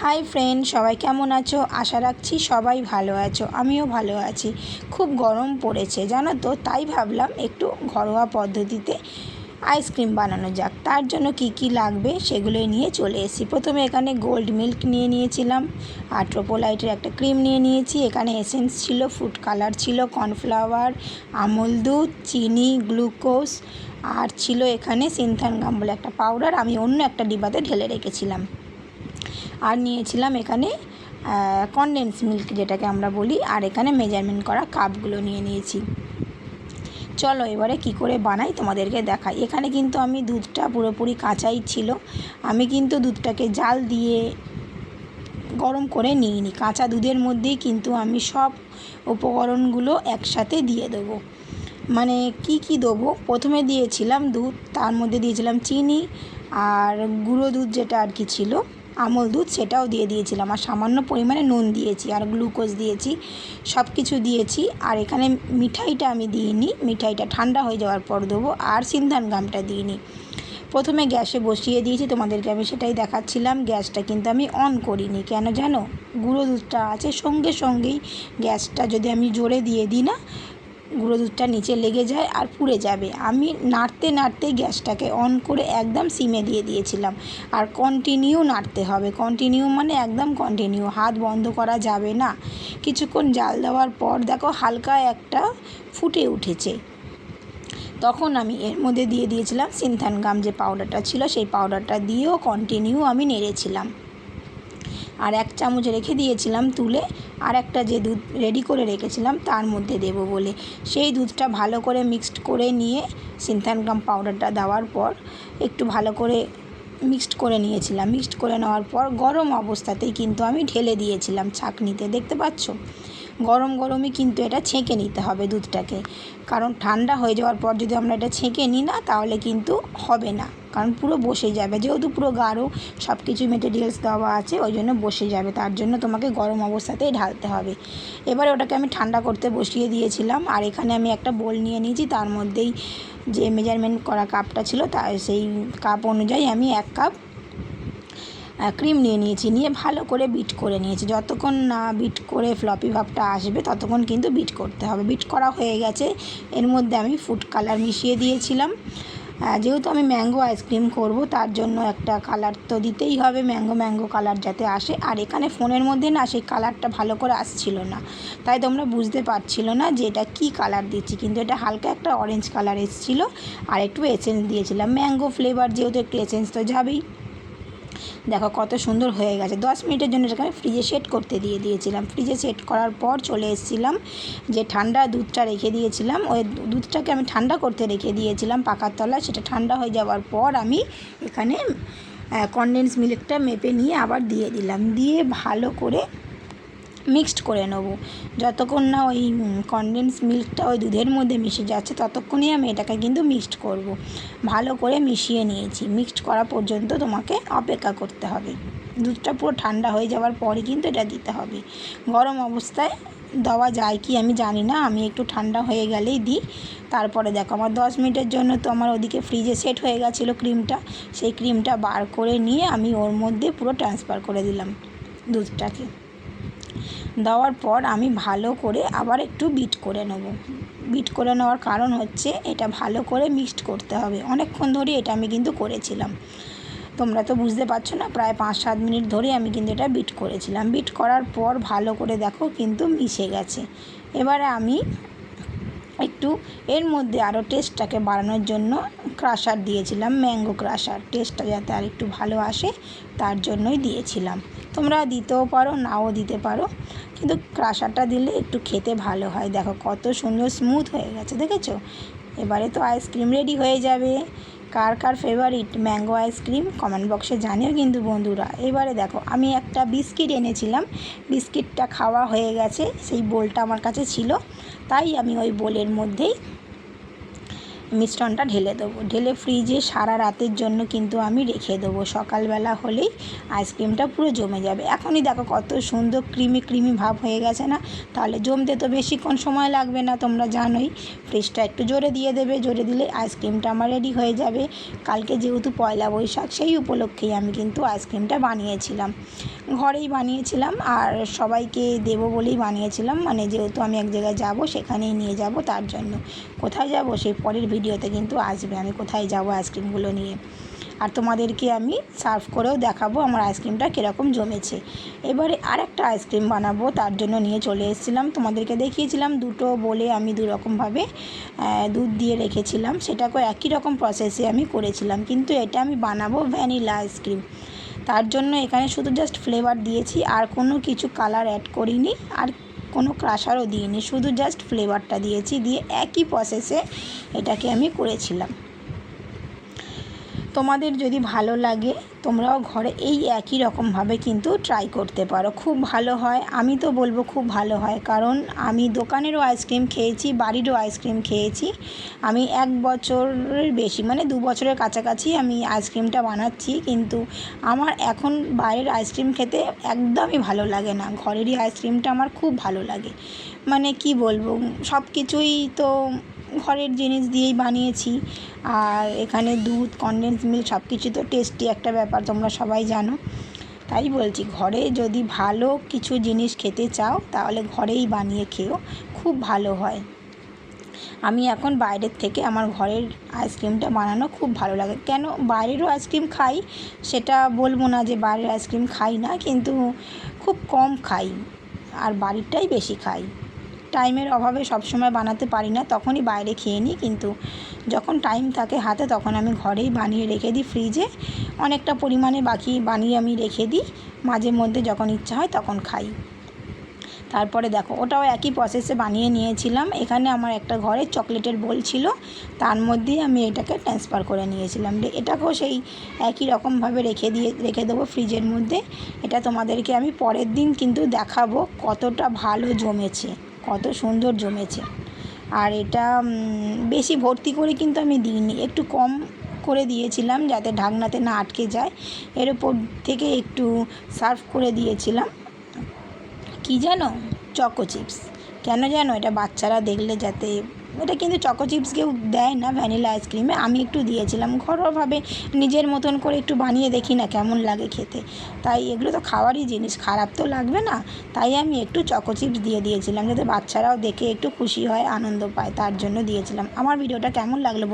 Hi friend, সবাই কেমন আছো? আশা রাখছি সবাই ভালো আছো। আমিও ভালো আছি। খুব গরম পড়েছে জানো তো, তাই ভাবলাম একটু ঘরোয়া পদ্ধতিতে আইসক্রিম বানানো যাক। তার জন্য কি কি লাগবে সেগুলোই নিয়ে চলে এসেছি। প্রথমে এখানে গোল্ড মিল্ক নিয়ে নিয়েছিলাম, আর ট্রোপোলাইটের একটা ক্রিম নিয়ে নিয়েছি। এখানে এসেন্স ছিল, ফুড কালার ছিল, কর্নফ্লাওয়ার, আমুল দুধ, চিনি, গ্লুকোজ, আর ছিল এখানে সিনথেনগাম বলে একটা পাউডার, আমি অন্য একটা ডিব্বাতে ঢেলে রেখেছিলাম। আর নিয়েছিলাম এখানে কনডেন্স মিল্ক যেটাকে আমরা বলি, আর এখানে মেজারমেন্ট করা কাপগুলো নিয়ে নিয়েছি। চলো এবারে কি করে বানাই তোমাদেরকে দেখাই। এখানে কিন্তু আমি দুধটা পুরোপুরি কাঁচাই ছিল, আমি কিন্তু দুধটাকে জাল দিয়ে গরম করে নিইনি। কাঁচা দুধের মধ্যেই কিন্তু আমি সব উপকরণগুলো একসাথে দিয়ে দেবো। মানে কি কি দেবো, প্রথমে দিয়েছিলাম দুধ, তার মধ্যে দিয়েছিলাম চিনি, আর গুঁড়ো দুধ যেটা আর কি ছিল আমল দুধ সেটাও দিয়ে দিয়েছিলাম, আর সামান্য পরিমাণে নুন দিয়েছি, আর গ্লুকোজ দিয়েছি, সব কিছু দিয়েছি। আর এখানে মিঠাইটা আমি দিইনি, মিঠাইটা ঠান্ডা হয়ে যাওয়ার পর দেবো। আর সিনথেনগামটা দিইনি। প্রথমে গ্যাসে বসিয়ে দিয়েছি, তোমাদেরকে আমি সেটাই দেখাচ্ছিলাম। গ্যাসটা কিন্তু আমি অন করিনি, কেন জানো? গুঁড়ো দুধটা আছে, সঙ্গে সঙ্গেই গ্যাসটা যদি আমি জোরে দিয়ে দিই না, গুঁড়ো দুধটা নিচে লেগে যায় আর পুড়ে যাবে। আমি নাড়তে নাড়তে গ্যাসটাকে অন করে একদম সিমে দিয়ে দিয়েছিলাম। আর কন্টিনিউ নাড়তে হবে, কন্টিনিউ মানে একদম কন্টিনিউ, হাত বন্ধ করা যাবে না। কিছুক্ষণ জাল দেওয়ার পর দেখো হালকা একটা ফুটে উঠেছে, তখন আমি এর মধ্যে দিয়ে দিয়েছিলাম সিনথেনগাম যে পাউডারটা ছিল, সেই পাউডারটা দিয়েও কন্টিনিউ আমি নেড়েছিলাম। আর 1 চামচ রেখে দিয়েছিলাম তুলে, আর একটা যে দুধ রেডি করে রেখেছিলাম তার মধ্যে দেব বলে। সেই দুধটা ভালো করে মিক্সড করে নিয়ে সিনথেনগাম পাউডারটা দেওয়ার পর একটু ভালো করে মিক্সড করে নিয়েছিলাম। মিক্সড করে নেওয়ার পর গরম অবস্থাতেই কিন্তু আমি ঢেলে দিয়েছিলাম ছাঁকনিতে, দেখতে পাচ্ছ? গরম গরমই কিন্তু এটা ছেঁকে নিতে হবে দুধটাকে, কারণ ঠান্ডা হয়ে যাওয়ার পর যদি আমরা এটা ছেঁকে নিই না, তাহলে কিন্তু হবে না, কারণ পুরো বসে যাবে। যেহেতু পুরো গাঢ় সব কিছু মেটেরিয়ালস দেওয়া আছে, ওই জন্য বসে যাবে। তার জন্য তোমাকে গরম অবস্থাতেই ঢালতে হবে। এবারে ওটাকে আমি ঠান্ডা করতে বসিয়ে দিয়েছিলাম। আর এখানে আমি একটা বোল নিয়ে নিয়েছি, তার মধ্যেই যে মেজারমেন্ট করা কাপটা ছিল তার সেই কাপ অনুযায়ী আমি 1 কাপ ক্রিম নিয়ে নিয়েছি। নিয়ে ভালো করে বিট করে নিয়েছি। যতক্ষণ না বিট করে ফ্লপি ভাবটা আসবে ততক্ষণ কিন্তু বিট করতে হবে। বিট করা হয়ে গেছে, এর মধ্যে আমি ফুড কালার মিশিয়ে দিয়েছিলাম। যেহেতু আমি ম্যাঙ্গো আইসক্রিম করব, তার জন্য একটা কালার তো দিতেই হবে, ম্যাঙ্গো কালার যাতে আসে। আর এখানে ফোনের মধ্যে না সেই কালারটা ভালো করে আসছিল না, তাই তোমরা বুঝতে পারছিল না যে এটা কী কালার দিচ্ছি, কিন্তু এটা হালকা একটা অরেঞ্জ কালার এসেছিলো। আর একটু এসেন্স দিয়েছিলাম, ম্যাঙ্গো ফ্লেভার যেহেতু একটু এসেন্স তো যাবেই। দেখো কত সুন্দর হয়ে গেছে। 10 মিনিটের জন্য এটাকে আমি ফ্রিজে সেট করতে দিয়ে দিয়েছিলাম। ফ্রিজে সেট করার পর চলে এসেছিলাম, যে ঠান্ডা দুধটা রেখে দিয়েছিলাম, ওই দুধটাকে আমি ঠান্ডা করতে রেখে দিয়েছিলাম পাখার তলায়। সেটা ঠান্ডা হয়ে যাওয়ার পর আমি এখানে কনডেন্স মিল্কটা মেপে নিয়ে আবার দিয়ে দিলাম। দিয়ে ভালো করে মিক্সড করে নেব। যতক্ষণ না ওই কনডেন্স মিল্কটা ওই দুধের মধ্যে মিশে যাচ্ছে, ততক্ষণই আমি এটাকে কিন্তু মিক্সড করব। ভালো করে মিশিয়ে নিয়েছি। মিক্সড করা পর্যন্ত তোমাকে অপেক্ষা করতে হবে। দুধটা পুরো ঠান্ডা হয়ে যাওয়ার পরই কিন্তু এটা দিতে হবে। গরম অবস্থায় দেওয়া যায় কি আমি জানি না, আমি একটু ঠান্ডা হয়ে গেলেই দিই। তারপরে দেখো আমার 10 মিনিটের জন্য তো আমার ওদিকে ফ্রিজে সেট হয়ে গেছিলো ক্রিমটা। সেই ক্রিমটা বার করে নিয়ে আমি ওর মধ্যে পুরো ট্রান্সফার করে দিলাম দুধটাকে। দেওয়ার পর আমি ভালো করে আবার একটু বিট করে নেব। বিট করে নেওয়ার কারণ হচ্ছে এটা ভালো করে মিক্সড করতে হবে। অনেকক্ষণ ধরে এটা আমি কিন্তু করেছিলাম, তোমরা তো বুঝতে পারছো না, প্রায় 5-7 মিনিট ধরে আমি কিন্তু এটা বিট করেছিলাম। বিট করার পর ভালো করে দেখো কিন্তু মিশে গেছে। এবারে আমি একটু এর মধ্যে আরও টেস্টটাকে বাড়ানোর জন্য ক্রাশার দিয়েছিলাম, ম্যাঙ্গো ক্রাশার। টেস্টটা যাতে আর একটু ভালো আসে তার জন্যই দিয়েছিলাম। তোমরা দিতেও পারো, নাও দিতে পারো, কিন্তু ক্রাশারটা দিলে একটু খেতে ভালো হয়। দেখো কত সুন্দর স্মুথ হয়ে গেছে, দেখেছো? এবারে তো আইসক্রিম রেডি হয়ে যাবে। কার কার ফেভারিট ম্যাঙ্গো আইসক্রিম কমেন্ট বক্সে জানিও কিন্তু বন্ধুরা। এবারে দেখো আমি একটা বিস্কিট এনেছিলাম, বিস্কিটটা খাওয়া হয়ে গেছে, সেই বোলটা আমার কাছে ছিল, তাই আমি ওই বোলের মধ্যেই মিশ্রণটা ঢেলে দেবো, ঢেলে ফ্রিজে সারা রাতের জন্য কিন্তু আমি রেখে দেবো। সকালবেলা হলেই আইসক্রিমটা পুরো জমে যাবে। এখনই দেখো কত সুন্দর ক্রিমি ক্রিমি ভাব হয়ে গেছে না? তাহলে জমতে তো বেশিক্ষণ সময় লাগবে না, তোমরা জানোই। ফ্রিজটা একটু জোরে দিয়ে দেবে, জোরে দিলে আইসক্রিমটা আমার রেডি হয়ে যাবে। কালকে যেহেতু পয়লা বৈশাখ, সেই উপলক্ষেই আমি কিন্তু আইসক্রিমটা বানিয়েছিলাম, ঘরেই বানিয়েছিলাম আর সবাইকে দেবো বলেই বানিয়েছিলাম। মানে যেহেতু আমি এক জায়গায় যাব, সেখানেই নিয়ে যাব, তার জন্য। কোথায় যাব সেই পরের ভিডিওতে কিন্তু আসবে, আমি কোথায় যাব আইসক্রিমগুলো নিয়ে। আর তোমাদেরকে আমি সার্ভ করেও দেখাবো আমার আইসক্রিমটা কীরকম জমেছে। এবারে আরেকটা আইসক্রিম বানাবো, তার জন্য নিয়ে চলে এসেছিলাম। তোমাদেরকে দেখিয়েছিলাম দুটো বলে আমি দুরকমভাবে দুধ দিয়ে রেখেছিলাম, সেটাকেও একই রকম প্রসেসে আমি করেছিলাম, কিন্তু এটা আমি বানাবো ভ্যানিলা আইসক্রিম। তার জন্য এখানে শুধু জাস্ট ফ্লেভার দিয়েছি, আর কোনো কিছু কালার অ্যাড করিনি, আর কোনো ক্রাশারও দিইনি, শুধু জাস্ট ফ্লেভারটা দিয়েছি, দিয়ে একই প্রসেসে এটাকে আমি করেছিলাম। তোমাদের যদি ভালো লাগে তোমরাও ঘরে এই একই রকমভাবে কিন্তু ট্রাই করতে পারো, খুব ভালো হয়। আমি তো বলবো খুব ভালো হয়, কারণ আমি দোকানেরও আইসক্রিম খেয়েছি, বাড়িরও আইসক্রিম খেয়েছি। আমি 1 বছরের বেশি, মানে 2 বছরের কাছাকাছি আমি আইসক্রিমটা বানাচ্ছি, কিন্তু আমার এখন বাইরের আইসক্রিম খেতে একদমই ভালো লাগে না। ঘরেরই আইসক্রিমটা আমার খুব ভালো লাগে। মানে কি বলবো, সব কিছুই তো ঘরের জিনিস দিয়েই বানিয়েছি, আর এখানে দুধ, কনডেন্স মিল্ক সব কিছু তো টেস্টি একটা ব্যাপার, তোমরা সবাই জানো। তাই বলছি, ঘরে যদি ভালো কিছু জিনিস খেতে চাও তাহলে ঘরেই বানিয়ে খেও, খুব ভালো হয়। আমি এখন বাইরের থেকে আমার ঘরের আইসক্রিমটা বানানো খুব ভালো লাগে। কেন বাইরেরও আইসক্রিম খাই, সেটা বলবো না যে বাইরের আইসক্রিম খাই না, কিন্তু খুব কম খাই, আর বাড়িরটাই বেশি খাই। টাইমের অভাবে সবসময় বানাতে পারি না, তখনই বাইরে খেয়ে নিই, কিন্তু যখন টাইম থাকে হাতে তখন আমি ঘরেই বানিয়ে রেখে দিই ফ্রিজে। অনেকটা পরিমাণে বাকি বানিয়ে আমি রেখে দিই, মাঝে মধ্যে যখন ইচ্ছা হয় তখন খাই। তারপরে দেখো, ওটাও একই প্রসেসে বানিয়ে নিয়েছিলাম। এখানে আমার একটা ঘরে চকলেটের বোল ছিল, তার মধ্যেই আমি এটাকে ট্রান্সফার করে নিয়েছিলাম। এটাকেও সেই একই রকমভাবে রেখে দেবো ফ্রিজের মধ্যে। এটা তোমাদেরকে আমি পরের দিন কিন্তু দেখাবো কতটা ভালো জমেছে, কত সুন্দর জমেছে। আর এটা বেশি ভর্তি করে কিন্তু আমি দিইনি, একটু কম করে দিয়েছিলাম যাতে ঢাকনাতে না আটকে যায়। এর উপর থেকে একটু সার্ভ করে দিয়েছিলাম কি জানো, চকো চিপস। কেন জানো, এটা বাচ্চারা দেখলে যাতে, এটা কিন্তু চকো চিপস কেউ দেয় না ভ্যানিলা আইসক্রিমে, আমি একটু দিয়েছিলাম ঘরোয়াভাবে, নিজের মতন করে একটু বানিয়ে দেখি না কেমন লাগে খেতে। তাই এগুলো তো খাওয়ারই জিনিস, খারাপ তো লাগবে না, তাই আমি একটু চকো চিপস দিয়ে দিয়েছিলাম, যাতে বাচ্চারাও দেখে একটু খুশি হয়, আনন্দ পায়, তার জন্য দিয়েছিলাম। আমার ভিডিওটা কেমন লাগলো?